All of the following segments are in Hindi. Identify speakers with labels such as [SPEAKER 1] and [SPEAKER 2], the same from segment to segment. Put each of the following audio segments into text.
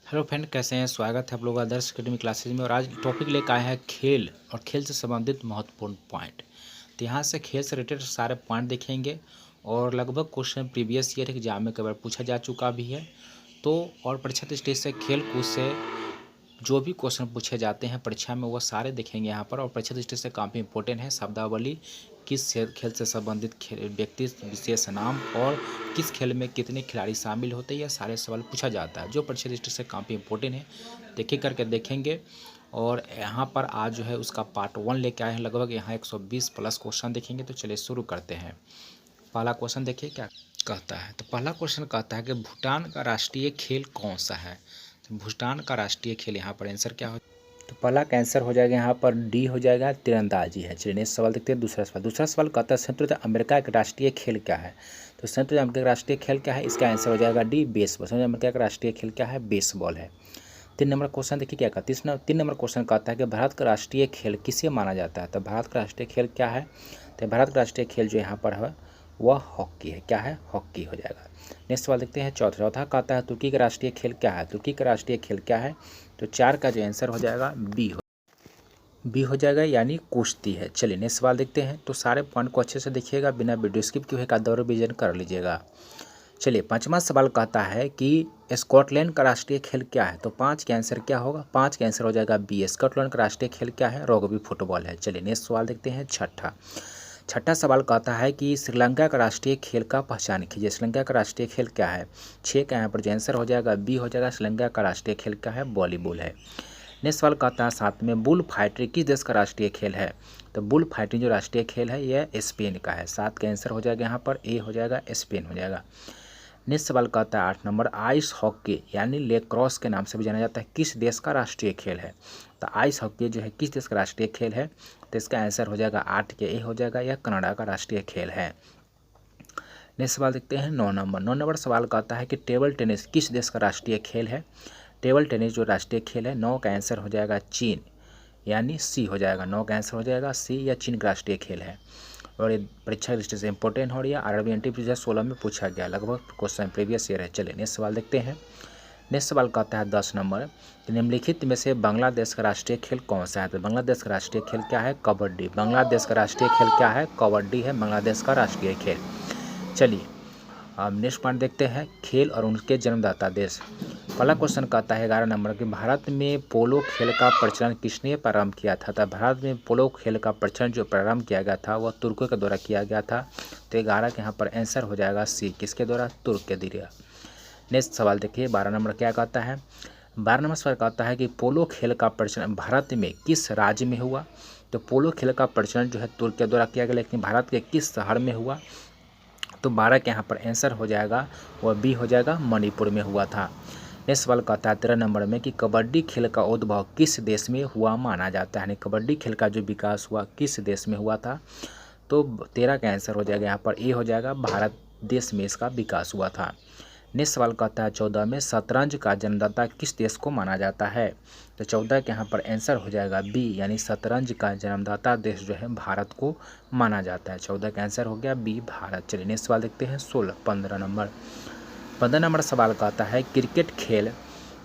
[SPEAKER 1] हेलो फ्रेंड, कैसे हैं? स्वागत है आप लोग आदर्श एकेडमी क्लासेज में। और आज टॉपिक लेकर आए हैं खेल और खेल से संबंधित महत्वपूर्ण पॉइंट। तो यहाँ से खेल से रिलेटेड सारे पॉइंट देखेंगे और लगभग क्वेश्चन प्रीवियस ईयर एग्जाम में कई बार पूछा जा चुका भी है। तो और परीक्षा स्टेज से खेल कूद से जो भी क्वेश्चन पूछे जाते हैं परीक्षा में वो सारे देखेंगे यहाँ पर। और परीक्षा दृष्टि से काफ़ी इंपॉर्टेंट है शब्दावली, किस खेल से संबंधित व्यक्ति विशेष नाम और किस खेल में कितने खिलाड़ी शामिल होते हैं, यह सारे सवाल पूछा जाता है जो परीक्षा दृष्टि से काफ़ी इंपॉर्टेंट है। देखिए करके देखेंगे। और यहाँ पर आज जो है उसका पार्ट 1 लेके आए हैं। लगभग यहाँ 120 प्लस क्वेश्चन देखेंगे। तो चलिए शुरू करते हैं। पहला क्वेश्चन देखिए क्या कहता है। तो पहला क्वेश्चन कहता है कि भूटान का राष्ट्रीय खेल कौन सा है। तो भूटान का राष्ट्रीय खेल यहाँ पर आंसर क्या हो। तो पहला का आंसर हो जाएगा यहाँ पर डी हो जाएगा, तीरंदाजी है। चलिए नेक्स्ट सवाल देखते हैं। दूसरा सवाल कहता है संयुक्त अमेरिका का राष्ट्रीय खेल क्या है। तो संयुक्त अमेरिका का राष्ट्रीय खेल क्या है, इसका आंसर हो जाएगा डी, बेसबॉल। संयुक्त अमेरिका का राष्ट्रीय खेल क्या है, बेसबॉल है। 3 नंबर क्वेश्चन देखिए क्या कहता है। 3 नंबर क्वेश्चन कहता है कि भारत का राष्ट्रीय खेल किसे माना जाता है। तो भारत का राष्ट्रीय खेल क्या है। तो भारत का राष्ट्रीय खेल जो यहाँ पर है वह हॉकी है। क्या है, हॉकी हो जाएगा। नेक्स्ट सवाल देखते हैं। चौथा कहता है तुर्की का राष्ट्रीय खेल क्या है। तुर्की का राष्ट्रीय खेल क्या है। तो 4 का जो आंसर हो जाएगा बी हो जाएगा, यानी कुश्ती है। चलिए नेक्स्ट सवाल देखते हैं। तो सारे पॉइंट को अच्छे से देखिएगा, बिना वीडियो स्किप किए का दौर विजन कर लीजिएगा। चलिए 5वां सवाल कहता है कि स्कॉटलैंड का राष्ट्रीय खेल क्या है। तो 5 का आंसर क्या होगा। 5 का आंसर हो जाएगा बी, स्कॉटलैंड का राष्ट्रीय खेल क्या है, रग्बी फुटबॉल है। चलिए नेक्स्ट सवाल देखते हैं। छठा सवाल कहता है कि श्रीलंका का राष्ट्रीय खेल का पहचान कीजिए। श्रीलंका का राष्ट्रीय खेल क्या है। 6 का यहाँ पर जो आंसर हो जाएगा बी हो जाएगा, श्रीलंका का राष्ट्रीय खेल क्या है, वॉलीबॉल है। नेक्स्ट सवाल कहता है 7 में बुल फाइटिंग किस देश का राष्ट्रीय खेल है। तो बुल फाइटिंग जो राष्ट्रीय खेल है यह स्पेन का है। 7 का आंसर हो जाएगा यहाँ पर ए हो जाएगा, स्पेन हो जाएगा। नेक्स्ट सवाल कहता है 8 नंबर आइस हॉकी यानी लेक्रॉस के नाम से भी जाना जाता है किस देश का राष्ट्रीय खेल है। तो आइस हॉकी जो है किस देश का राष्ट्रीय खेल है। तो इसका आंसर हो जाएगा 8 के ए हो जाएगा, यह कनाडा का राष्ट्रीय खेल है। नेक्स्ट सवाल देखते हैं 9 नंबर सवाल कहता है कि टेबल टेनिस किस देश का राष्ट्रीय खेल है। टेबल टेनिस जो राष्ट्रीय खेल है 9 का आंसर हो जाएगा चीन, यानी सी हो जाएगा। 9 का आंसर हो जाएगा सी, या चीन का राष्ट्रीय खेल है। और ये परीक्षा दृष्टि से इंपॉर्टेंट हो रही है। आरआरबी एनटीपीसी 2016 में पूछा गया, लगभग क्वेश्चन प्रीवियस ईयर है। चलिए नेक्स्ट सवाल देखते हैं। नेक्स्ट सवाल कहता है 10 नंबर कि निम्नलिखित में से बांग्लादेश का राष्ट्रीय खेल कौन सा है। तो बांग्लादेश का राष्ट्रीय खेल क्या है, कबड्डी। बांग्लादेश का राष्ट्रीय खेल क्या है, कबड्डी है बांग्लादेश का राष्ट्रीय खेल। चलिए अब नेक्स्ट पॉइंट देखते हैं, खेल और उनके जन्मदाता देश। पहला क्वेश्चन कहता है 11 नंबर कि भारत में पोलो खेल का प्रचलन किसने प्रारंभ किया था। तो भारत में पोलो खेल का प्रचलन जो प्रारंभ किया गया था वह तुर्कों के द्वारा किया गया था। तो 11 के यहाँ पर आंसर हो जाएगा सी, किसके द्वारा, तुर्क के द्वारा। नेक्स्ट सवाल देखिए 12 नंबर क्या कहता है। 12 नंबर सवाल कहता है कि पोलो खेल का प्रचलन भारत में किस राज्य में हुआ। तो पोलो खेल का प्रचलन जो है तुर्क के द्वारा किया गया, लेकिन भारत के किस शहर में हुआ। तो 12 के यहाँ पर आंसर हो जाएगा वह बी हो जाएगा, मणिपुर में हुआ था। नेक्स्ट सवाल कहता है 13 नंबर में कि कबड्डी खेल का उद्भव किस देश में हुआ माना जाता है। यानी कबड्डी खेल का जो विकास हुआ किस देश में हुआ था। तो 13 का आंसर हो जाएगा यहाँ पर ए हो जाएगा, भारत देश में इसका विकास हुआ था। नेक्स्ट सवाल कहता है 14 में शतरंज का जन्मदाता किस देश को माना जाता है। तो 14 के यहाँ पर आंसर हो जाएगा बी, यानी शतरंज का जन्मदाता देश जो है भारत को माना जाता है। 14 का आंसर हो गया बी, भारत। चलिए नेक्स्ट सवाल देखते हैं 15 नंबर सवाल कहता है क्रिकेट खेल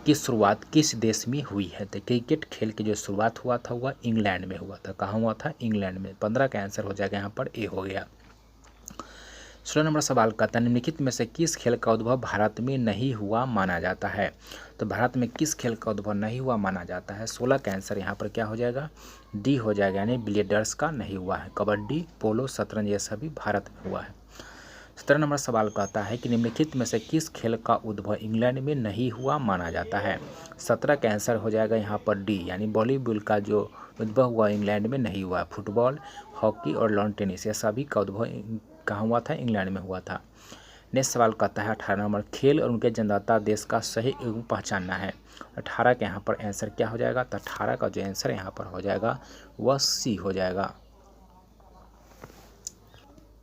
[SPEAKER 1] की शुरुआत किस देश में हुई है। तो क्रिकेट खेल की जो शुरुआत हुआ था वह इंग्लैंड में हुआ था। कहाँ हुआ था, इंग्लैंड में। 15 का आंसर हो जाएगा यहाँ पर ए हो गया। 16 नंबर सवाल कहता है निम्नलिखित में से किस खेल का उद्भव भारत में नहीं हुआ माना जाता है। तो भारत में किस खेल का उद्भव नहीं हुआ माना जाता है। 16 का आंसर यहाँ पर क्या हो जाएगा, डी हो जाएगा, यानी बिलियर्ड्स का नहीं हुआ है। कबड्डी, पोलो, शतरंज ये सभी भारत में हुआ है। 17 नंबर सवाल कहता है कि निम्नलिखित में से किस खेल का उद्भव इंग्लैंड में नहीं हुआ माना जाता है। 17 का आंसर हो जाएगा यहाँ पर डी, यानी वॉलीबॉल का जो उद्भव हुआ इंग्लैंड में नहीं हुआ। फुटबॉल, हॉकी और लॉन टेनिस ये सभी का उद्भव कहाँ हुआ था, इंग्लैंड में हुआ था। नेक्स्ट सवाल कहता है 18 नंबर खेल और उनके जन्मदाता देश का सही युग पहचानना है। 18 के यहाँ पर आंसर क्या हो जाएगा। तो 18 का जो आंसर यहाँ पर हो जाएगा वह सी हो जाएगा,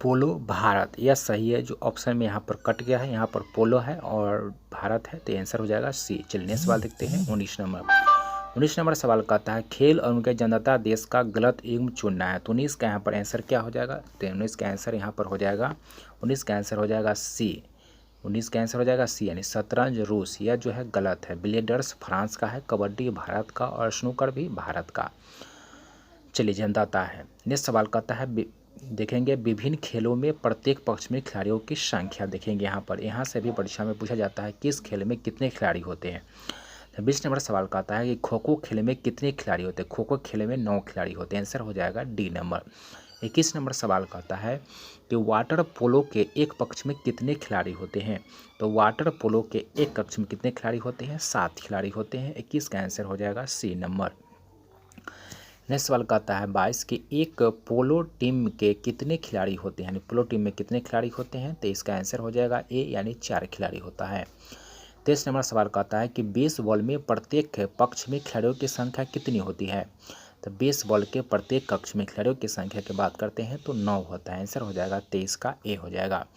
[SPEAKER 1] पोलो भारत। यह सही है, जो ऑप्शन में यहाँ पर कट गया है, यहाँ पर पोलो है और भारत है, तो आंसर हो जाएगा सी। चलिए नेक्स्ट सवाल देखते हैं 19 नंबर सवाल कहता है खेल और उनके जन्मदाता देश का गलत युग चुनना है। तो 19 का यहाँ पर आंसर क्या हो जाएगा। तो 19 का आंसर यहाँ पर हो जाएगा, 19 का आंसर हो जाएगा सी, 19 का आंसर हो जाएगा सी यानी शतरंज रूस, यह जो है गलत है। बिलियर्ड्स फ्रांस का है, कबड्डी भारत का और स्नूकर भी भारत का। चलिए जनता है। नेक्स्ट सवाल कहता है देखेंगे विभिन्न खेलों में प्रत्येक पक्ष में खिलाड़ियों की संख्या देखेंगे। यहाँ से भी परीक्षा में पूछा जाता है किस खेल में कितने खिलाड़ी होते हैं। 20 नंबर सवाल कहता है कि खो खो खेल में कितने खिलाड़ी होते हैं। खो खो खेल में 9 खिलाड़ी होते हैं, आंसर हो जाएगा डी नंबर। 21 नंबर सवाल कहता है कि वाटर पोलो के एक पक्ष में कितने खिलाड़ी होते हैं। तो वाटर पोलो के एक कक्ष में कितने खिलाड़ी होते हैं, 7 खिलाड़ी होते हैं। 21 का आंसर हो जाएगा सी नंबर। नेक्स्ट सवाल कहता है 22 की एक पोलो टीम के कितने खिलाड़ी होते हैं, यानी पोलो टीम में कितने खिलाड़ी होते हैं। तो इसका आंसर हो जाएगा ए यानी 4 खिलाड़ी होता है। 23 नंबर सवाल कहता है कि बेसबॉल में प्रत्येक पक्ष में खिलाड़ियों की संख्या कितनी होती है। तो बेसबॉल के प्रत्येक कक्ष में खिलाड़ियों की संख्या की बात करते हैं तो 9 होता है, आंसर हो जाएगा 23 का ए हो जाएगा।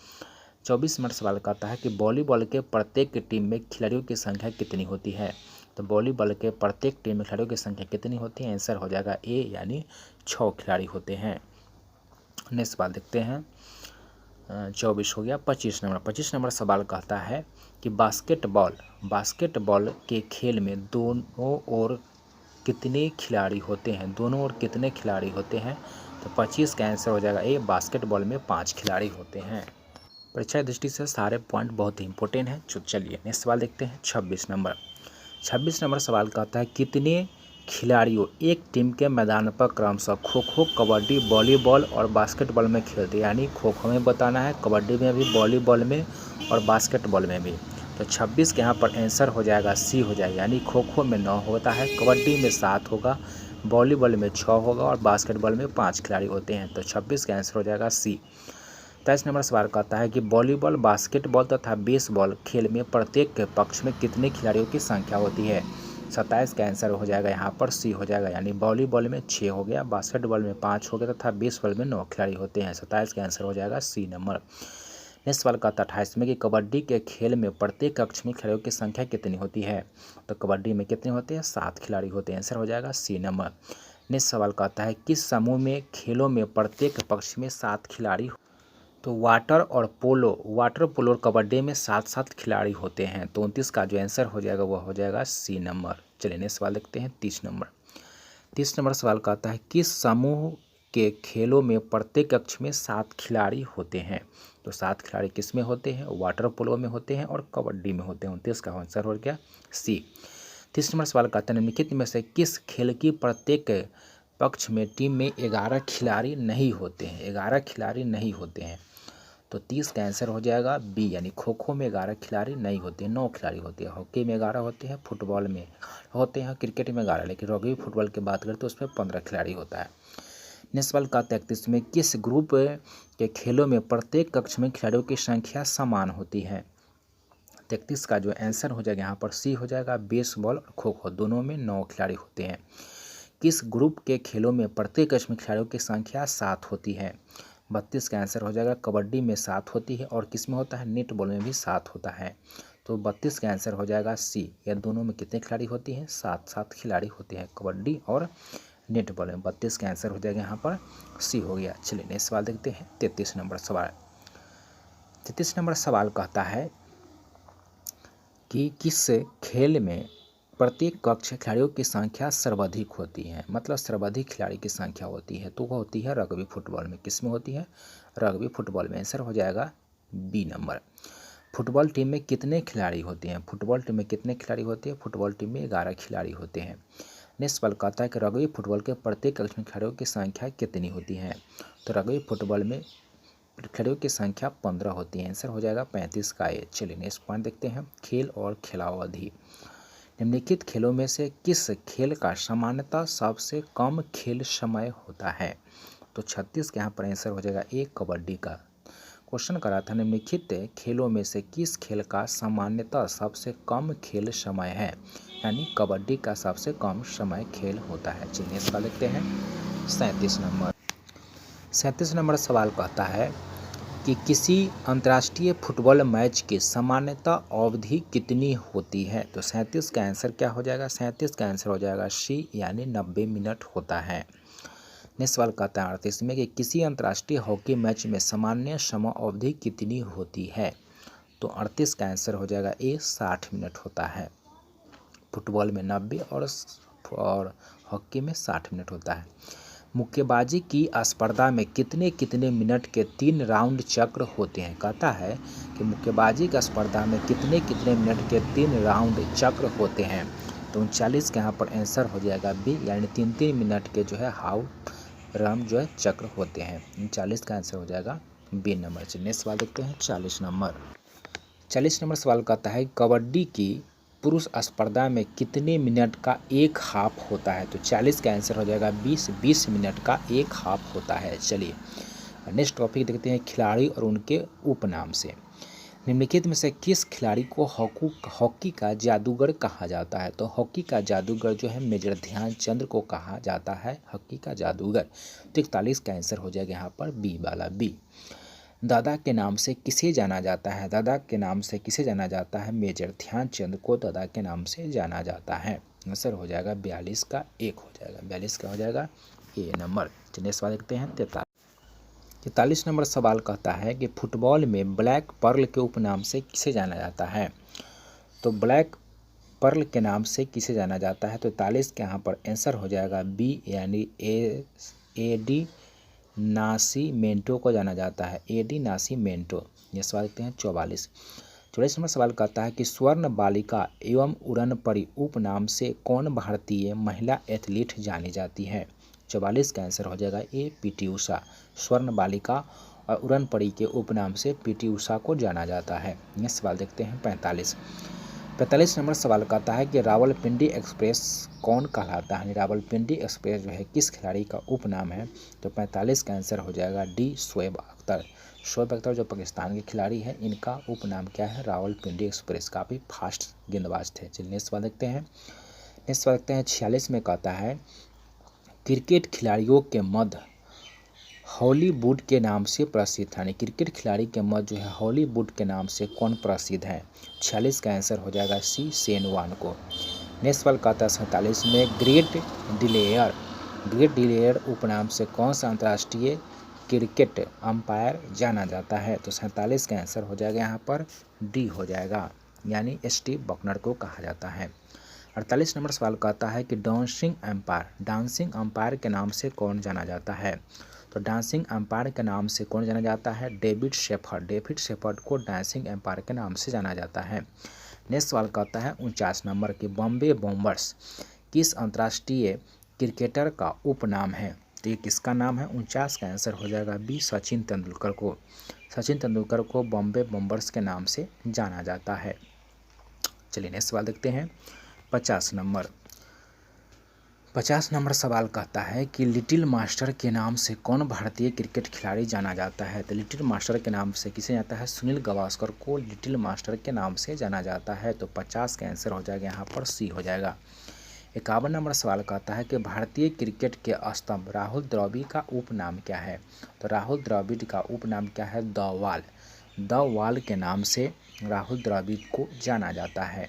[SPEAKER 1] 24 नंबर सवाल कहता है कि वॉलीबॉल के प्रत्येक टीम में खिलाड़ियों की संख्या कितनी होती है। तो वॉलीबॉल के प्रत्येक टीम में खिलाड़ियों की संख्या कितनी होती है, आंसर हो जाएगा ए यानी 6 खिलाड़ी होते हैं। नेक्स्ट सवाल देखते हैं 24 हो गया। 25 नंबर सवाल कहता है कि बास्केटबॉल के खेल में दोनों ओर कितने खिलाड़ी होते हैं। दोनों ओर कितने खिलाड़ी होते हैं। तो 25 का आंसर हो जाएगा ए, बास्केटबॉल में 5 खिलाड़ी होते हैं। परीक्षा की दृष्टि से सारे पॉइंट बहुत ही इंपॉर्टेंट हैं। चलिए नेक्स्ट सवाल देखते हैं 26 नंबर सवाल कहता है कितने खिलाड़ियों एक टीम के मैदान पर क्रमशः खो खो, कबड्डी, वॉलीबॉल और बास्केटबॉल में खेलते हैं। यानी खो खो में बताना है, कबड्डी में भी, वॉलीबॉल में और बास्केटबॉल में भी। तो 26 के यहाँ पर आंसर हो जाएगा सी हो जाएगा, यानी खो खो में 9 होता है, कबड्डी में 7 होगा, वॉलीबॉल में 6 होगा और बास्केटबॉल में 5 खिलाड़ी होते हैं। तो 26 का आंसर हो जाएगा सी। 23 नंबर सवाल कहता है कि वॉलीबॉल, बास्केटबॉल तथा बेसबॉल खेल में प्रत्येक के पक्ष में कितने खिलाड़ियों की संख्या होती है। 27 का आंसर हो जाएगा यहाँ पर सी हो जाएगा, यानी वॉलीबॉल में 6 हो गया, बास्केटबॉल में 5 हो गया तथा बेसबॉल में 9 खिलाड़ी होते हैं। 27 का आंसर हो जाएगा सी नंबर। नेक्स्ट सवाल कहता है 28 में कि कबड्डी के खेल में प्रत्येक कक्ष में खिलाड़ियों की संख्या कितनी होती है। तो कबड्डी में कितने होते हैं, 7 खिलाड़ी होते हैं, आंसर हो जाएगा सी नंबर। नेक्स्ट सवाल कहता है किस समूह में खेलों में प्रत्येक पक्ष में 7 खिलाड़ी। तो वाटर पोलो और कबड्डी में 7 खिलाड़ी होते हैं। तो 29 का जो आंसर हो जाएगा वह हो जाएगा सी नंबर। चलिए नेक्स्ट सवाल देखते हैं 30 नंबर सवाल कहता है किस समूह के खेलों में प्रत्येक कक्ष में 7 खिलाड़ी होते हैं। तो 7 खिलाड़ी किस में होते हैं, वाटर पोलो में होते हैं और कबड्डी में होते हैं। 29 का आंसर हो गया सी। 30 नंबर सवाल कहता है निम्नलिखित में से किस खेल की प्रत्येक पक्ष में टीम में 11 खिलाड़ी नहीं होते हैं। 11 खिलाड़ी नहीं होते हैं। तो 30 का आंसर हो जाएगा बी, यानी खो खो में 11 खिलाड़ी नहीं होते हैं, 9 खिलाड़ी होते हैं। हॉकी में 11 होते हैं, फुटबॉल में होते हैं, क्रिकेट में 11, लेकिन रग्बी फुटबॉल की बात करें तो उसमें 15 खिलाड़ी होता है। नेक्स्ट सवाल का 33 में किस ग्रुप के खेलों में प्रत्येक कक्ष में खिलाड़ियों की संख्या समान होती है। 33 का जो आंसर हो जाएगा यहाँ पर सी हो जाएगा, बेसबॉल और खो खो दोनों में 9 खिलाड़ी होते हैं। किस ग्रुप के खेलों में प्रत्येक कक्ष में खिलाड़ियों की संख्या 7 होती है। 32 का आंसर हो जाएगा, कबड्डी में 7 होती है और किस में होता है, नेट बॉल में भी 7 होता है। तो 32 का आंसर हो जाएगा सी, या दोनों में कितने खिलाड़ी होती हैं, 7 खिलाड़ी होते हैं, कबड्डी और नेट बॉल में। 32 का आंसर हो जाएगा यहाँ पर सी हो गया। चलिए नेक्स्ट सवाल देखते हैं 33 नंबर सवाल। 33 नंबर सवाल कहता है कि किस खेल में प्रत्येक कक्ष खिलाड़ियों की संख्या सर्वाधिक होती है, मतलब सर्वाधिक खिलाड़ी की संख्या होती है। तो वह होती है रग्बी फुटबॉल में। किस में होती है, रग्बी फुटबॉल में। आंसर हो जाएगा बी नंबर। फुटबॉल टीम में कितने खिलाड़ी होते हैं। फुटबॉल टीम में कितने खिलाड़ी होते हैं, फुटबॉल टीम में 11 खिलाड़ी होते हैं। नेक्स्ट सवाल कहता है कि रग्बी फुटबॉल के प्रत्येक कक्ष में खिलाड़ियों की संख्या कितनी होती है। तो रग्बी फुटबॉल में खिलाड़ियों की संख्या 15 होती है। आंसर हो जाएगा 35 का ए। चलिए नेक्स्ट पॉइंट देखते हैं, खेल और खिलावधि। निम्नलिखित खेलों में से किस खेल का सामान्यतः सबसे कम खेल समय होता है। तो 36 के यहाँ पर आंसर हो जाएगा ए, कबड्डी का। क्वेश्चन करा था निम्नलिखित खेलों में से किस खेल का सामान्यतः सबसे कम खेल समय है, यानी कबड्डी का सबसे कम समय खेल होता है। चलिए इसका लिखते हैं 37 नंबर सवाल कहता है कि किसी अंतर्राष्ट्रीय फुटबॉल मैच की सामान्यतः अवधि कितनी होती है। तो 37 का आंसर क्या हो जाएगा, 37 का आंसर हो जाएगा सी, यानी 90 मिनट होता है। नेक्स्ट सवाल कहता है 38 में कि किसी अंतर्राष्ट्रीय हॉकी मैच में सामान्य समय अवधि कितनी होती है। तो 38 का आंसर हो जाएगा ए 60 मिनट होता है। फुटबॉल में 90 और हॉकी में 60 मिनट होता है। मुक्केबाजी की स्पर्धा में कितने कितने मिनट के 3 राउंड चक्र होते हैं? कहता है कि मुक्केबाजी की स्पर्धा में कितने कितने मिनट के 3 राउंड चक्र होते हैं? तो 39 का यहाँ पर आंसर हो जाएगा बी, यानी 3-3 मिनट के जो है हाफ राउंड जो है चक्र होते हैं। 39 का आंसर हो जाएगा बी नंबर। चलिए सवाल देखते हैं 40 नंबर। 40 नंबर सवाल कहता है कबड्डी की पुरुष स्पर्धा में कितने मिनट का एक हाफ होता है? तो 40 का आंसर हो जाएगा 20 मिनट का एक हाफ होता है। चलिए नेक्स्ट टॉपिक देखते हैं खिलाड़ी और उनके उपनाम से। निम्नलिखित में से किस खिलाड़ी को हॉकी का जादूगर कहा जाता है? तो हॉकी का जादूगर जो है मेजर ध्यानचंद को कहा जाता है हॉकी का जादूगर। तो 41 का आंसर हो जाएगा यहाँ पर बी वाला बी। दादा के नाम से किसे जाना जाता है? दादा के नाम से किसे जाना जाता है? मेजर ध्यानचंद को दादा के नाम से जाना जाता है। आंसर हो जाएगा 42 का 1 हो जाएगा। 42 का हो जाएगा ए नंबर। चलिए सवाल देखते हैं 43 नंबर सवाल कहता है कि फुटबॉल में ब्लैक पर्ल के उपनाम से किसे जाना जाता है? तो ब्लैक पर्ल के नाम से किसे जाना जाता है? तो 43 के यहाँ पर आंसर हो जाएगा बी, यानी एडी नासीमेंटो को जाना जाता है। एडी नासीमेंटो। यह सवाल देखते हैं 44 नंबर सवाल कहता है कि स्वर्ण बालिका एवं उड़न परी उपनाम से कौन भारतीय महिला एथलीट जानी जाती है? 44 का आंसर हो जाएगा ए पीटी उषा। स्वर्ण बालिका और उड़न परी के उपनाम से पीटी उषा को जाना जाता है। यह सवाल देखते हैं 45 नंबर सवाल कहता है कि रावलपिंडी एक्सप्रेस कौन कहलाता है? रावलपिंडी एक्सप्रेस जो है किस खिलाड़ी का उपनाम है? तो 45 का आंसर हो जाएगा डी शोएब अख्तर। शोएब अख्तर जो पाकिस्तान के खिलाड़ी हैं, इनका उपनाम क्या है? रावलपिंडी एक्सप्रेस। काफ़ी फास्ट गेंदबाज थे। चलिए नेक्स्ट सवाल देखते हैं। 46 में कहता है क्रिकेट खिलाड़ियों के मध्य हॉलीवुड के नाम से प्रसिद्ध है। यानी क्रिकेट खिलाड़ी के मध्य जो है हॉलीवुड के नाम से कौन प्रसिद्ध है? 46 का आंसर हो जाएगा सी शेन वॉर्न को। नेक्स्ट सवाल कहता है 47 में ग्रेट डिलेयर उपनाम से कौन सा अंतर्राष्ट्रीय क्रिकेट अंपायर जाना जाता है? तो 47 का आंसर हो जाएगा यहाँ पर डी हो जाएगा, यानी स्टीव बकनर को कहा जाता है। 48 नंबर सवाल कहता है कि डांसिंग अंपायर के नाम से कौन जाना जाता है? तो डांसिंग अंपायर के नाम से कौन जाना जाता है? डेविड शेफर्ड को डांसिंग अंपायर के नाम से जाना जाता है। नेक्स्ट सवाल कहता है 49 नंबर की बॉम्बे बॉम्बर्स किस अंतर्राष्ट्रीय क्रिकेटर का उपनाम है? तो ये किसका नाम है? 49 का आंसर हो जाएगा बी, सचिन तेंदुलकर को बॉम्बे बॉम्बर्स के नाम से जाना जाता है। चलिए नेक्स्ट सवाल देखते हैं 50 नंबर सवाल कहता है कि लिटिल मास्टर के नाम से कौन भारतीय क्रिकेट खिलाड़ी जाना जाता है? तो लिटिल मास्टर के नाम से किसे जाता है? सुनील गावस्कर को लिटिल मास्टर के नाम से जाना जाता है। तो 50 का आंसर हो जाएगा यहाँ पर सी हो जाएगा। 51 नंबर सवाल कहता है कि भारतीय क्रिकेट के स्तंभ राहुल द्रविड़ का उपनाम क्या है? तो राहुल द्रविड़ का उपनाम क्या है? द वाल के नाम से राहुल द्रविड़ को जाना जाता है।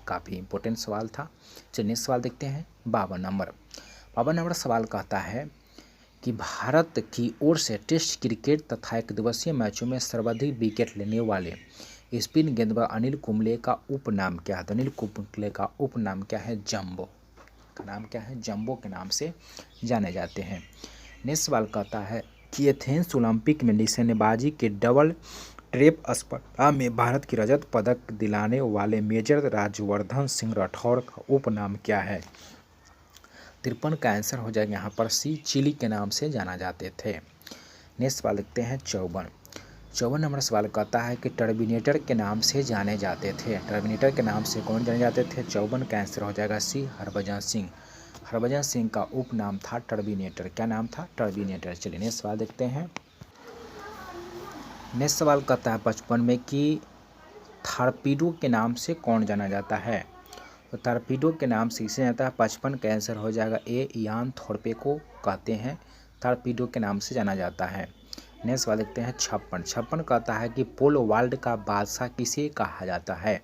[SPEAKER 1] काफ़ी इंपॉर्टेंट सवाल था। चलिए सवाल देखते हैं 52 नंबर सवाल कहता है कि भारत की ओर से टेस्ट क्रिकेट तथा एक दिवसीय मैचों में सर्वाधिक विकेट लेने वाले स्पिन गेंदबाज अनिल कुंबले का उपनाम क्या है? तो अनिल कुंबले का उपनाम क्या है? जंबो का नाम क्या है? जंबो के नाम से जाने जाते हैं। नेक्स्ट सवाल कहता है कि एथेंस ओलंपिक में निशानेबाजी के डबल ट्रैप स्पर्धा में भारत की रजत पदक दिलाने वाले मेजर राजवर्धन सिंह राठौर का उपनाम क्या है? 53 का आंसर हो जाएगा यहाँ पर सी, चिली के नाम से जाना जाते थे। नेक्स्ट सवाल देखते हैं 54 नंबर सवाल कहता है कि टर्मिनेटर के नाम से जाने जाते थे। टर्मिनेटर के नाम से कौन जाने जाते थे? 54 का आंसर हो जाएगा सी, हरभजन सिंह का उपनाम था टर्मिनेटर। क्या नाम था? टर्मिनेटर। चलिए नेक्स्ट सवाल देखते हैं। नेक्स्ट सवाल कहता है 55 में कि थारपीडो के नाम से कौन जाना जाता है? तो थारपीडो के नाम से इसे जाता है 55 का आंसर हो जाएगा ए, इयान थोरपे को कहते हैं थारपीडो के नाम से जाना जाता है। नेक्स्ट सवाल देखते हैं 56 कहता है कि पोलो वर्ल्ड का बादशाह किसे कहा जाता है?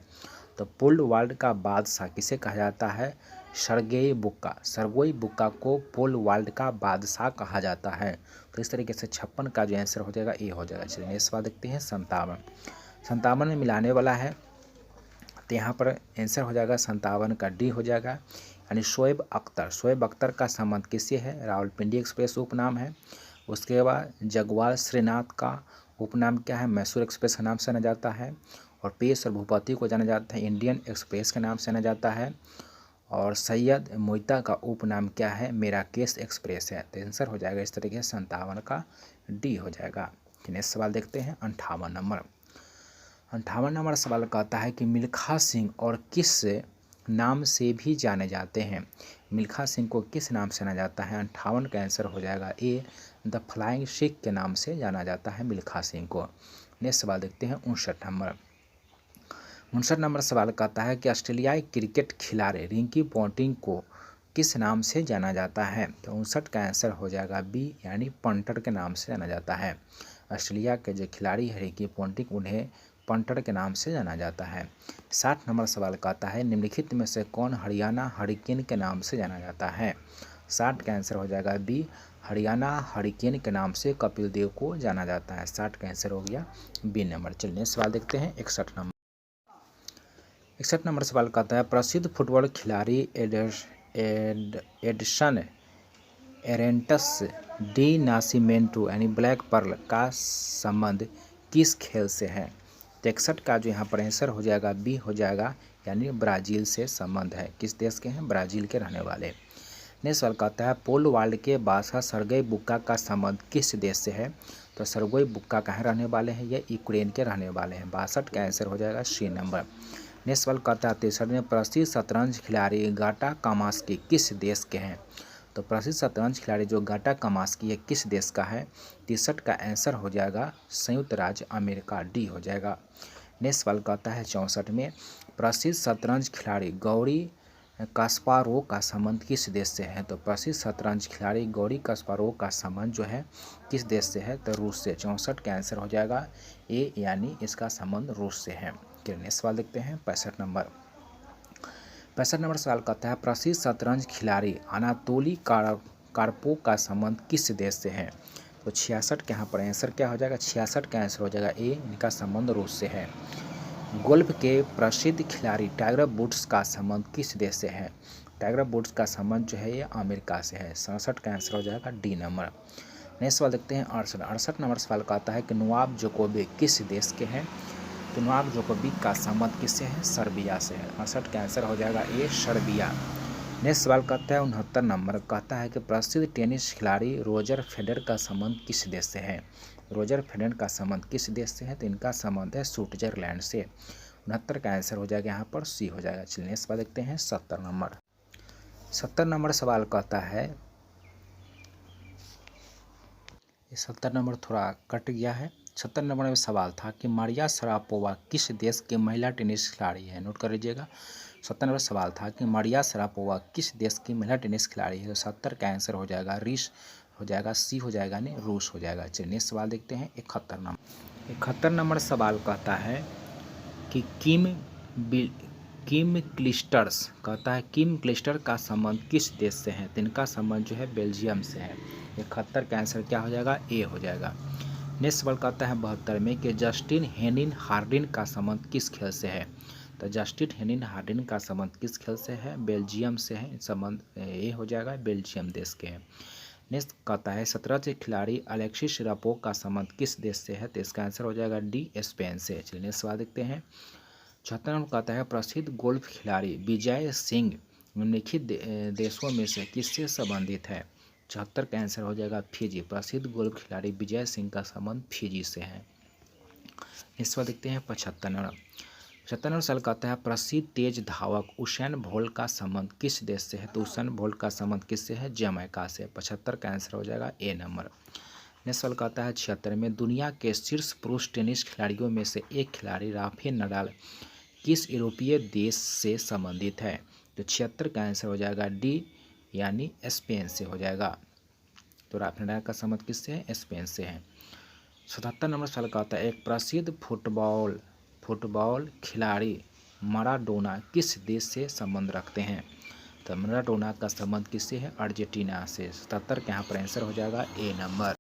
[SPEAKER 1] तो पोलो वर्ल्ड का बादशाह किसे कहा जाता है? सर्गेई बुक्का को पोलो वर्ल्ड का बादशाह कहा जाता है। तो इस तरीके से 56 का जो आंसर हो जाएगा ए हो जाएगा। चलिए नेक्स्ट सवाल देखते हैं 57 57 में मिलाने वाला है, तो यहाँ पर आंसर हो जाएगा 57 का डी हो जाएगा। यानी शोएब अख्तर, शोएब अख्तर का संबंध किससे है? रावलपिंडी एक्सप्रेस उपनाम है। उसके बाद जगवाल श्रीनाथ का उपनाम क्या है? मैसूर एक्सप्रेस के नाम से जाना जाता है। और पेश और भूपति को जाना जाता है इंडियन एक्सप्रेस के नाम से जाना जाता है। और सैयद मोइता का उपनाम क्या है? मेराकेश एक्सप्रेस है। तो आंसर हो जाएगा इस तरीके से 57 का डी हो जाएगा। नेक्स्ट सवाल देखते हैं 58 नंबर। 58 नंबर सवाल कहता है कि मिल्खा सिंह और किस नाम से भी जाने जाते हैं? मिल्खा सिंह को किस नाम से जाना जाता है? 58 का आंसर हो जाएगा ए, द फ्लाइंग सिख के नाम से जाना जाता है मिल्खा सिंह को। नेक्स्ट सवाल देखते हैं 59 नंबर। 59 नंबर सवाल कहता है कि ऑस्ट्रेलियाई क्रिकेट खिलाड़ी रिंकी पॉन्टिंग को किस नाम से जाना जाता है? तो 59 का आंसर हो जाएगा बी, यानी पंटर के नाम से जाना जाता है। ऑस्ट्रेलिया के जो खिलाड़ी है रिंकी पॉन्टिंग, उन्हें पंटर के नाम से जाना जाता है। 60 नंबर सवाल कहता है निम्नलिखित में से कौन हरियाणा हरिकेन के नाम से जाना जाता है? 60 का आंसर हो जाएगा बी, हरियाणा हरिकेन के नाम से कपिल देव को जाना जाता है। 60 का आंसर हो गया बी नंबर। चलिए सवाल देखते हैं 61 नंबर। 61 नंबर सवाल कहता है प्रसिद्ध फुटबॉल खिलाड़ी एडसन एरेंटस डी नासिमेंटो यानी ब्लैक पर्ल का संबंध किस खेल से है? 61 का जो यहाँ पर आंसर हो जाएगा बी हो जाएगा, यानी ब्राज़ील से संबंध है। किस देश के हैं? ब्राज़ील के रहने वाले। नेक्स्ट सवाल कहता है पोल वाल्ड के बादशाह सर्गेई बुक्का का संबंध किस देश से है? तो सर्गेई बुक्का कहाँ रहने वाले हैं? ये यूक्रेन के रहने वाले हैं। 62 का आंसर हो जाएगा सी नंबर। नेक्स्ट सवाल कहता है 63 में प्रसिद्ध शतरंज खिलाड़ी गाटा कामास्की किस देश के हैं? तो प्रसिद्ध शतरंज खिलाड़ी जो गाटा कामास्की है किस देश का है? 63 का आंसर हो जाएगा संयुक्त राज्य अमेरिका, डी हो जाएगा। नेक्स्ट सवाल कहता है 64 में प्रसिद्ध शतरंज खिलाड़ी गौरी कास्पारोव का संबंध किस देश से है? तो प्रसिद्ध शतरंज खिलाड़ी गौरी कास्पारोव का संबंध जो है किस देश से है? तो रूस से। 64 का आंसर हो जाएगा ए, यानी इसका संबंध रूस से है। नेक्स्ट सवाल देखते हैं 65 नंबर। 65 नंबर सवाल कहता है प्रसिद्ध शतरंज खिलाड़ी अनातोली कार्पोव का संबंध किस देश से है? तो 66 के यहाँ पर आंसर क्या हो जाएगा? 66 का आंसर हो जाएगा ए, इनका संबंध रूस से है। गोल्फ के प्रसिद्ध खिलाड़ी टाइगर वुड्स का संबंध किस देश से है? टाइगर वुड्स का संबंध जो है ये अमेरिका से है। 67 का आंसर हो जाएगा डी नंबर। नेक्स्ट सवाल देखते हैं 68 नंबर सवाल कहता है कि नोवाक जोकोविक किस देश के हैं? तो नोवाक जोकोविक का संबंध किससे है? सर्बिया से है। 68 का आंसर हो जाएगा ए, सर्बिया। नेक्स्ट सवाल कहता है 69 नंबर कहता है कि प्रसिद्ध टेनिस खिलाड़ी रोजर फेडरर का संबंध किस देश से है? रोजर फेडरर का संबंध किस देश से है? तो इनका संबंध है स्विट्जरलैंड से। 69 का आंसर हो जाएगा यहाँ पर सी हो जाएगा। चलिए नेक्स्ट सवाल देखते हैं 70 नंबर। 70 नंबर सवाल कहता है, 70 नंबर थोड़ा कट गया है। 70 नंबर में सवाल था कि मारिया शरापोवा किस देश के महिला टेनिस खिलाड़ी है? नोट कर लीजिएगा। 70 नंबर सवाल था कि मारिया शरापोवा किस देश की महिला टेनिस खिलाड़ी है? तो 70 का आंसर हो जाएगा रीस हो जाएगा, सी हो जाएगा, नहीं रूस हो जाएगा। चलिए नेक्स्ट सवाल देखते हैं 71 नंबर। 71 नंबर सवाल कहता है कि किम क्लिस्टर्स कहता है किम क्लिस्टर का संबंध किस देश से है? तो इनका संबंध जो है बेल्जियम से है। 71 का आंसर क्या हो जाएगा? ए हो जाएगा। नेक्स्ट सवाल कहता है 72 में कि जस्टिन हेनिन हार्डिन का संबंध किस खेल से है? तो जस्टिन हेनिन हार्डिन का संबंध किस खेल से है? बेल्जियम से है। संबंध ए हो जाएगा, बेल्जियम देश के हैं। नेक्स्ट कहता है शतरंज खिलाड़ी अलेक्सिस रापोव का संबंध किस देश से है? तो इसका आंसर हो जाएगा डी, स्पेन से। चलिए नेक्स्ट सवाल देखते हैं 76 नंबर कहता है प्रसिद्ध गोल्फ खिलाड़ी विजय सिंह निम्नलिखित देशों में से किससे संबंधित है? 74 का आंसर हो जाएगा फिजी। प्रसिद्ध गोल्फ खिलाड़ी विजय सिंह का संबंध फिजी से है। इस बार देखते हैं 75 नंबर। 75 नंबर सवाल कहता है प्रसिद्ध तेज धावक उसेन बोल्ट का संबंध किस देश से है? तो उसेन बोल्ट का संबंध किससे है? जमैका से। 75 का आंसर हो जाएगा ए नंबर। नेक्स्ट सवाल कहता है 76 में दुनिया के शीर्ष पुरुष टेनिस खिलाड़ियों में से एक खिलाड़ी राफेल नडाल किस यूरोपीय देश से संबंधित है? तो 76 का आंसर हो जाएगा डी, यानी स्पेन से हो जाएगा। तो राफेल नडाल का संबंध किससे है? स्पेन से है। 77 नंबर सवाल कहता है एक प्रसिद्ध फुटबॉल खिलाड़ी माराडोना किस देश से संबंध रखते हैं? तो माराडोना का संबंध किससे है? अर्जेंटीना से। 77 का यहाँ पर आंसर हो जाएगा ए नंबर।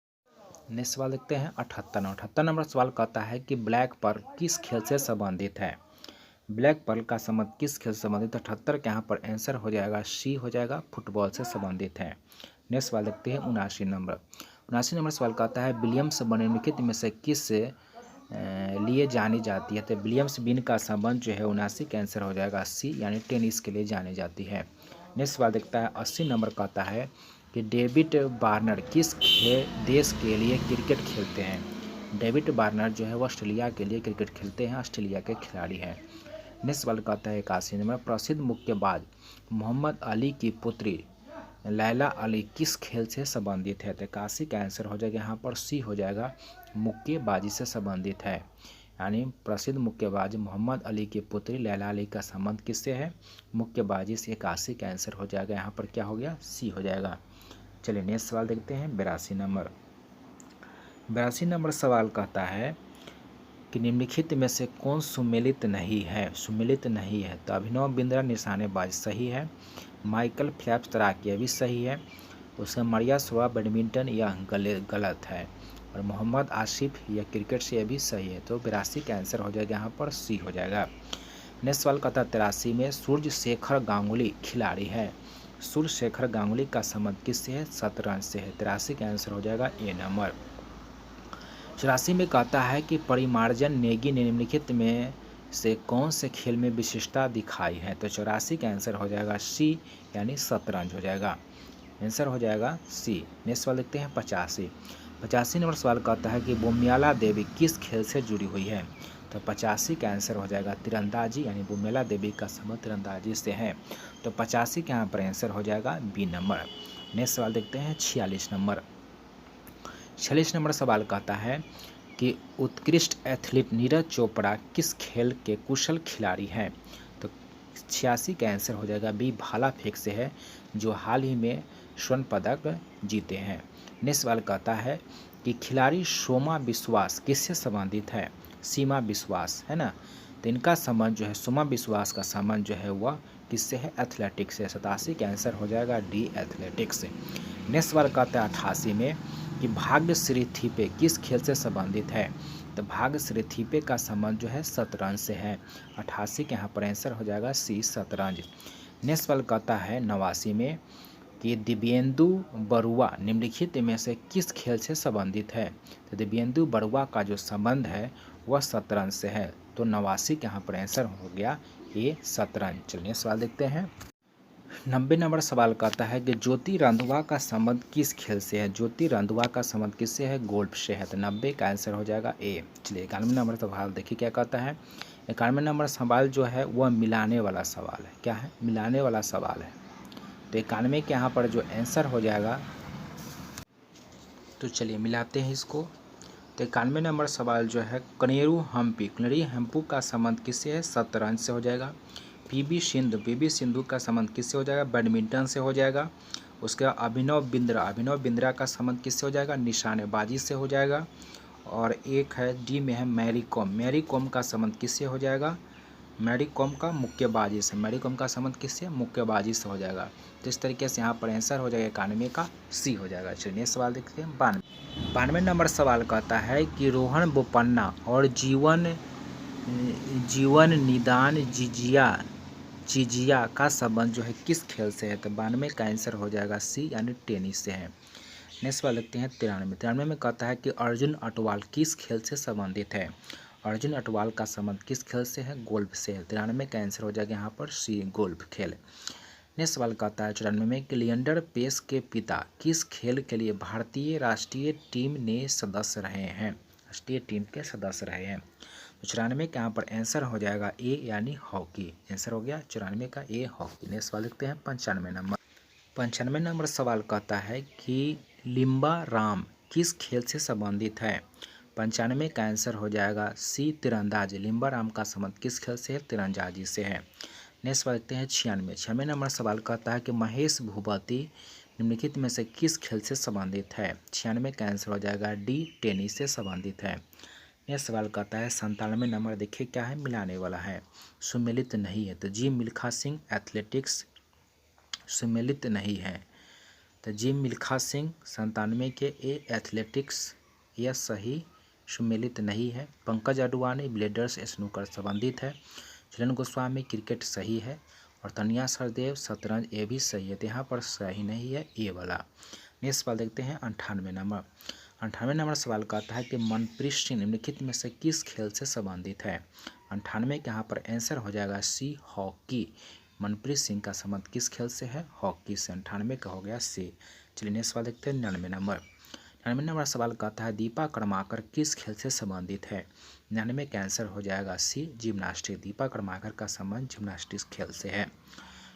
[SPEAKER 1] नेक्स्ट सवाल देखते हैं 78 नंबर सवाल कहता है कि ब्लैक पर्ल किस खेल से संबंधित है। ब्लैक पर्ल का संबंध किस खेल से संबंधित है। 78 के यहाँ पर आंसर हो जाएगा सी हो जाएगा, फुटबॉल से संबंधित है। नेक्स्ट सवाल देखते हैं 79 नंबर सवाल कहता है विलियम्स बन निम्नलिखित में से किस लिए जानी जाती है। तो विलियम्स बिन का संबंध जो है 79 का आंसर हो जाएगा सी, यानी टेनिस के लिए जानी जाती है। नेक्स्ट सवाल देखता है 80 नंबर कहता है कि डेविड वार्नर किस देश के लिए क्रिकेट खेलते हैं। डेविड वार्नर जो है वो ऑस्ट्रेलिया के लिए क्रिकेट खेलते हैं, ऑस्ट्रेलिया के खिलाड़ी हैं। नेक्स्ट सवाल कहता है 81 नंबर प्रसिद्ध मुक्केबाज मोहम्मद अली की पुत्री लैला अली किस खेल से संबंधित है। तो 81 का आंसर हो जाएगा यहाँ पर सी हो जाएगा, मुक्केबाजी से संबंधित है। यानी प्रसिद्ध मुक्केबाज मोहम्मद अली की पुत्री लैला अली का संबंध किससे है, मुक्केबाजी से। 81 का आंसर हो जाएगा यहाँ पर क्या हो गया, सी हो जाएगा। चलिए नेक्स्ट सवाल देखते हैं 82 नंबर सवाल कहता है कि निम्नलिखित में से कौन सुमेलित नहीं है। सुमेलित नहीं है तो अभिनव बिंद्रा निशानेबाज सही है, माइकल फेल्प्स तैराकी भी सही है, उसका मरिया शोरा बैडमिंटन यह गलत है, और मोहम्मद आसिफ यह क्रिकेट से भी सही है। तो 82 का आंसर हो जाएगा यहाँ पर सी हो जाएगा। नेक्स्ट सवाल कहता है 83 में सूर्य शेखर गांगुली खिलाड़ी है। सूर्य शेखर गांगुली का संबंध किससे है, शतरंज से है। 83 का आंसर हो जाएगा ए नंबर। 84 में कहता है कि परिमार्जन नेगी ने निम्नलिखित में से कौन से खेल में विशिष्टता दिखाई है। तो 84 का आंसर हो जाएगा सी, यानी शतरंज हो जाएगा, आंसर हो जाएगा सी। नेक्स्ट सवाल देखते हैं 85 नंबर सवाल कहता है कि बोम्याला देवी किस खेल से जुड़ी हुई है। तो 85 का आंसर हो जाएगा तीरंदाजी, यानी बोम्याला देवी का संबंध तीरंदाजी से है। तो 85 का यहाँ पर आंसर हो जाएगा बी नंबर। नेक्स्ट सवाल देखते हैं 46 नंबर सवाल कहता है कि उत्कृष्ट एथलीट नीरज चोपड़ा किस खेल के कुशल खिलाड़ी हैं। तो 86 का आंसर हो जाएगा बी, भाला फेंक से है, जो हाल ही में स्वर्ण पदक जीते हैं। नेक्स्ट सवाल कहता है कि खिलाड़ी सोमा विश्वास किससे संबंधित है। सीमा विश्वास है ना, तो इनका संबंध जो है, सोमा विश्वास का संबंध जो है वह किससे है, एथलेटिक्स से। 87 का आंसर हो जाएगा डी, एथलेटिक्स से। नेक्स्ट सवाल कहता है 88 में कि भाग्यश्री थीपे किस खेल से संबंधित है। तो भाग्यश्री थीपे का संबंध जो है शतरंज से है। 88 के यहाँ पर आंसर हो जाएगा सी, शतरंज। नेक्स्ट सवाल कहता है 89 में कि दिव्येंदु बरुआ निम्नलिखित में से किस खेल से संबंधित है। तो दिव्येंदु बरुआ का जो संबंध है वह शतरंज से है। तो 89 के यहाँ पर आंसर हो गया ये, शतरंज। चलिए सवाल देखते हैं 90 नंबर सवाल कहता है कि ज्योति रंधवा का संबंध किस खेल से है। ज्योति रंधवा का संबंध किससे है, गोल्फ से है। तो 90 का आंसर हो जाएगा ए। चलिए 91 नंबर सवाल देखिए क्या कहता है। 91 नंबर सवाल जो है वह मिलाने वाला सवाल है। क्या है, मिलाने वाला सवाल है। तो 91 के यहाँ पर जो आंसर हो जाएगा, तो चलिए मिलाते हैं इसको। तो 91 नंबर सवाल जो है कनेरू हम्पू का संबंध किससे है, शतरंज से हो जाएगा। पीवी सिंधु का संबंध किससे हो जाएगा, बैडमिंटन से हो जाएगा। उसके बाद अभिनव बिंद्रा का संबंध किससे हो जाएगा, निशानेबाजी से हो जाएगा। और एक है डी में है मैरी कॉम का संबंध किससे हो जाएगा, मैरी कॉम का मुक्केबाजी से। मैरी कॉम का संबंध किससे, मुक्केबाजी से हो जाएगा। तो इस तरीके से यहाँ पर आंसर हो जाएगा 91 का सी हो जाएगा। चलिए सवाल देखते हैं 92 नंबर सवाल कहता है कि रोहन बोपन्ना और जीवन निदान जिजिया का संबंध जो है किस खेल से है। तो 92 का आंसर हो जाएगा सी, यानी टेनिस से है। नेक्स्ट सवाल देखते हैं 93 में कहता है कि अर्जुन अटवाल किस खेल से संबंधित है। अर्जुन अटवाल का संबंध किस खेल से है, गोल्फ से है। 93 का आंसर हो जाएगा यहाँ पर सी, गोल्फ खेल। नेक्स्ट सवाल कहता है 94 में कि लिएंडर पेस के पिता किस खेल के लिए भारतीय राष्ट्रीय टीम के सदस्य रहे हैं। तो 94 का यहाँ पर आंसर हो जाएगा ए, यानी हॉकी। आंसर हो गया 94 का ए, हॉकी। नेक्स्ट सवाल देखते हैं 95 नंबर सवाल कहता है कि लिम्बा राम किस खेल से संबंधित है। 95 का आंसर हो जाएगा सी, तीरंदाजी। लिम्बा राम का संबंध किस खेल से है, तीरंदाजी से है। नेक्स्ट सवाल देखते हैं 96 नंबर सवाल कहता है कि महेश भूपति निम्नलिखित में से किस खेल से संबंधित है। 96 का आंसर हो जाएगा डी, टेनिस से संबंधित है। नेक्स्ट सवाल कहता है 97 नंबर देखिए क्या है, मिलाने वाला है, सुमेलित नहीं है। तो जी मिल्खा सिंह एथलेटिक्स सुमेलित नहीं है। तो जी मिल्खा सिंह 97 के ए, एथलेटिक्स यह सही सुमेलित नहीं है। पंकज अडवाणी ब्लेडर्स स्नूकर संबंधित है। झूलन गोस्वामी क्रिकेट सही है। और तनिया सरदेव शतरंज, ये भी सही है। तो यहाँ पर सही नहीं है ये वाला। नेक्स्ट सवाल देखते हैं 98 नंबर। 98 नंबर सवाल का आता है कि मनप्रीत सिंह निम्नलिखित में से किस खेल से संबंधित है। 98 के यहाँ पर आंसर हो जाएगा सी, हॉकी। मनप्रीत सिंह का संबंध किस खेल से है? हॉकी से। 98 का हो गया सी। चलिए नेक्स्ट सवाल देखते हैं 99 नंबर। 99 नंबर सवाल का आता है दीपा कर्माकर किस खेल से संबंधित है। 99 का आंसर हो जाएगा सी, जिम्नास्टिक। दीपा कर्माकर का संबंध जिम्नास्टिक्स खेल से है।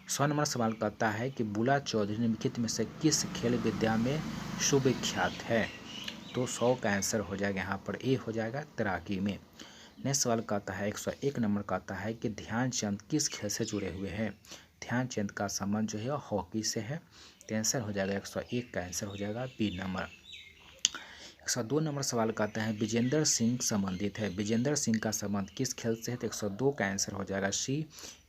[SPEAKER 1] 100 नंबर सवाल का आता है कि बुला चौधरी निम्नलिखित में से किस खेल विद्या में सुविख्यात है। तो 100 का आंसर हो जाएगा यहाँ पर ए हो जाएगा, तैराकी में। नेक्स्ट सवाल का आता है 101 नंबर का आता है कि ध्यानचंद किस खेल से जुड़े हुए हैं। ध्यानचंद का संबंध जो है हॉकी से है। तो आंसर हो जाएगा 101 का आंसर हो जाएगा बी नंबर। 102 नंबर सवाल का आता है विजेंद्र सिंह संबंधित है। विजेंद्र सिंह का संबंध किस खेल से है। तो 102 का आंसर हो जाएगा सी,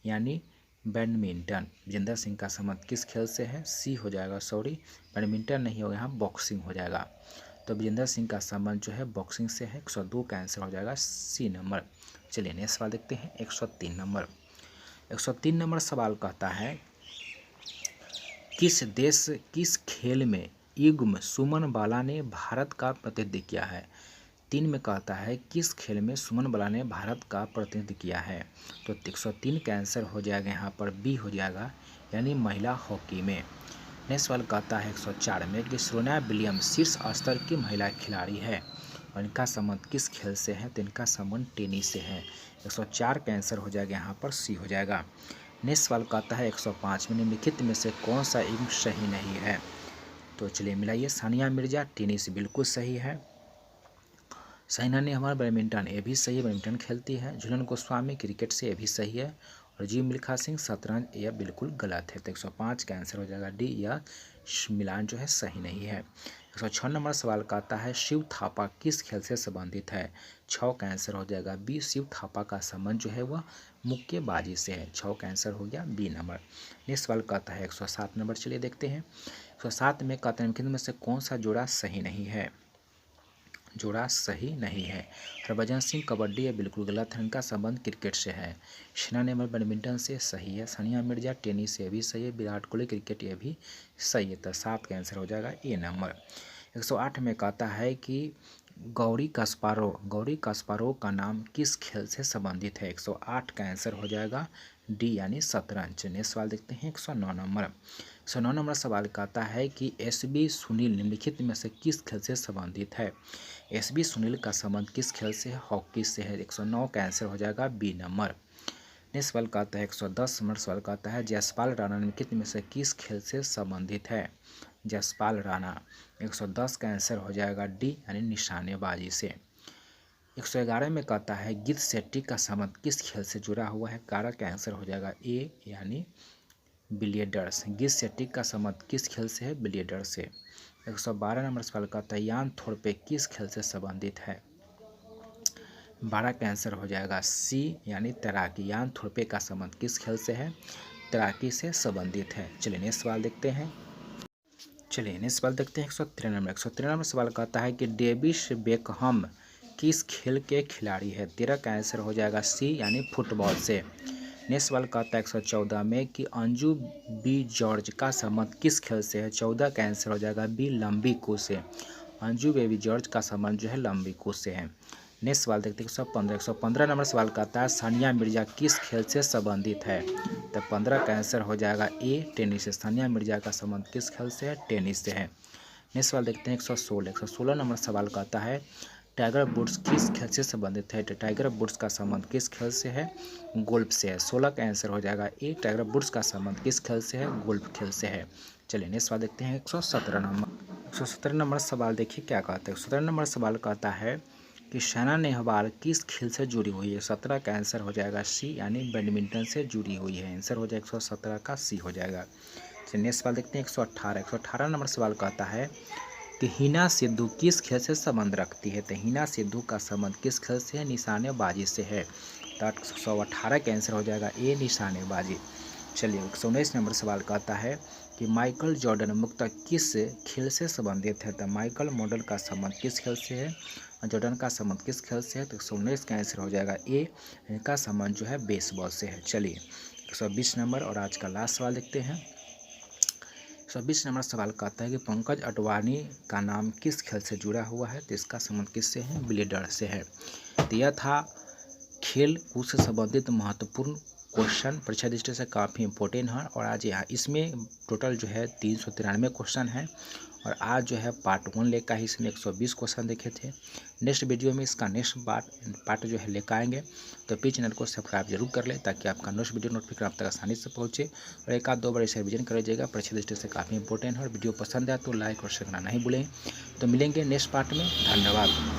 [SPEAKER 1] यानी बैडमिंटन। विजेंद्र सिंह का संबंध किस खेल से है? सी हो जाएगा, सॉरी बैडमिंटन नहीं होगा, यहाँ बॉक्सिंग हो जाएगा। तो विजेंद्र सिंह का संबंध जो है बॉक्सिंग से है। 102 का आंसर हो जाएगा सी नंबर। चलिए नेक्स्ट सवाल देखते हैं 103 नंबर। 103 नंबर सवाल कहता है किस देश किस खेल में युग्म सुमन बाला ने भारत का प्रतिनिधित्व किया है। 3 में कहता है किस खेल में सुमन बाला ने भारत का प्रतिनिधित्व किया है। तो 103 का आंसर हो जाएगा यहाँ पर बी हो जाएगा, यानी महिला हॉकी में। नेक्स्ट सवाल कहता है 104 में कि सेरेना विलियम्स शीर्ष स्तर की महिला खिलाड़ी है और इनका संबंध किस खेल से है। तो इनका संबंध टेनिस से है। 104 का आंसर हो जाएगा यहाँ पर सी हो जाएगा। नेक्स्ट सवाल कहता है 105 में निम्नलिखित में से कौन सा युग्म सही नहीं है। तो चलिए मिलाइए। सानिया मिर्जा टेनिस बिल्कुल सही है। साइना नेहवाल बैडमिंटन, ये भी सही है, बैडमिंटन खेलती है। झूलन गोस्वामी क्रिकेट से, ये भी सही है। और जी मिल्खा सिंह शतरंज, यह बिल्कुल गलत है। तो 105 का आंसर हो जाएगा डी, या मिलान जो है सही नहीं है। 106 नंबर सवाल का आता है शिव थापा किस खेल से संबंधित है। 6 का आंसर हो जाएगा बी, शिव थापा का संबंध जो है वह मुक्केबाजी से है। 6 का आंसर हो गया बी नंबर। नेक्स्ट सवाल का आता है 107 नंबर। चलिए देखते हैं 107 में कहते हैं में से कौन सा जोड़ा सही नहीं है। जोड़ा सही नहीं है। हरभजन सिंह कबड्डी, ये बिल्कुल गलत है, इनका संबंध क्रिकेट से है। सानिया नेहवाल बैडमिंटन से, सही है। सानिया मिर्जा टेनिस से भी सही है। विराट कोहली क्रिकेट, ये भी सही है। तो 7 का आंसर हो जाएगा ए नंबर। 108 में कहता है कि गौरी कास्पारोव का नाम किस खेल से संबंधित है। 108 का आंसर हो जाएगा डी, यानी शतरंज। नेक्स्ट सवाल देखते हैं 109 नंबर। 109 नंबर सवाल कहता है कि एसबी सुनील निम्नलिखित में से किस खेल से संबंधित है। एसबी सुनील का संबंध किस खेल से है। हॉकी से है। 109 का आंसर हो जाएगा बी नंबर। नेक्स्ट सवाल कहता है 110 नंबर सवाल कहता है जयसपाल राणा निम्नलिखित में से किस खेल से संबंधित है। जसपाल राणा, 110 का आंसर हो जाएगा डी, यानी निशानेबाजी से। 111 में कहता है गित शेट्टी का संबंध किस खेल से जुड़ा हुआ है। 11 का आंसर हो जाएगा ए, यानी बिलियर्ड्स। गित शेट्टी का संबंध किस खेल से है। बिलियर्ड्स से। 112 नंबर सवाल कहता है यान थोरपे किस खेल से संबंधित है। 12 का आंसर हो जाएगा सी, यानी तैराकी। यान थोरपे का संबंध किस खेल से है। तैराकी से संबंधित है। चलिए नेक्स्ट सवाल देखते हैं। 113 नंबर। 113 नंबर सवाल कहता है कि डेविड बेकहम किस खेल के खिलाड़ी है। 13 का आंसर हो जाएगा सी, यानी फुटबॉल से। नेक्स्ट सवाल कहता है 114 में कि अंजू बी जॉर्ज का संबंध किस खेल से है। 14 का आंसर हो जाएगा बी, लंबी कूद से। अंजू बेबी जॉर्ज का संबंध जो है लंबी कूद से है। नेक्स्ट सवाल देखते हैं 115 नंबर सवाल कहता है सानिया मिर्जा किस खेल से संबंधित है। तो 15 का आंसर हो जाएगा ए, टेनिस से। सानिया मिर्जा का संबंध किस खेल से है। टेनिस से है। नेक्स्ट सवाल देखते हैं 116 नंबर सवाल कहता है टाइगर वुड्स किस खेल से संबंधित है। तो टाइगर वुड्स का संबंध किस खेल से है। गोल्फ से है। 16 का आंसर हो जाएगा ए, टाइगर वुड्स का संबंध किस खेल से है। गोल्फ खेल से है। चलिए नेक्स्ट सवाल देखते हैं 117 नंबर। 117 नंबर सवाल देखिए क्या कहता है। 117 नंबर सवाल कहता है कि साइना नेहवाल किस खेल से जुड़ी हुई है। 17 का आंसर हो जाएगा सी, यानी बैडमिंटन से जुड़ी हुई है। आंसर हो जाएगा 117 का सी हो जाएगा। चलिए नेक्स्ट सवाल देखते हैं 118 नंबर सवाल कहता है कि हिना सिद्धू किस खेल से संबंध रखती है। तो हिना सिद्धू का संबंध किस खेल से है। निशानेबाजी से है। तो 118 का आंसर हो जाएगा ए, निशानेबाजी। चलिए 119 नंबर सवाल कहता है कि माइकल जॉर्डन मुख्यतः किस खेल से संबंधित है। तो माइकल मॉडल का संबंध किस खेल से है और जॉर्डन का संबंध किस खेल से है। तो 119 का आंसर हो जाएगा ए, इनका संबंध जो है बेसबॉल से है। चलिए 120 नंबर और आज का लास्ट सवाल देखते हैं। 120 नंबर सवाल कहता है कि पंकज अडवाणी का नाम किस खेल से जुड़ा हुआ है। तो इसका संबंध किससे है, बिलीडर से है। तो यह था खेल कूद से संबंधित महत्वपूर्ण क्वेश्चन, परीक्षा दृष्टि से काफ़ी इंपॉर्टेंट है। और आज यहाँ इसमें टोटल जो है 393 क्वेश्चन है और आज जो है पार्ट 1 लेकर ही इसमें 120 क्वेश्चन देखे थे। नेक्स्ट वीडियो में इसका नेक्स्ट पार्ट जो है लेकर आएंगे। तो प्लीज चैनल को सब्सक्राइब जरूर कर ले ताकि आपका नेक्स्ट वीडियो नोटिफिकेशन आप तक आसानी से पहुँचे। और एक आध 2 बार इसे रिविजन कर लीजिएगा, परीक्षा दृष्टि से काफ़ी इंपॉर्टेंट है। और वीडियो पसंद है तो लाइक और शेयर करना नहीं भूलें। तो मिलेंगे नेक्स्ट पार्ट में, धन्यवाद।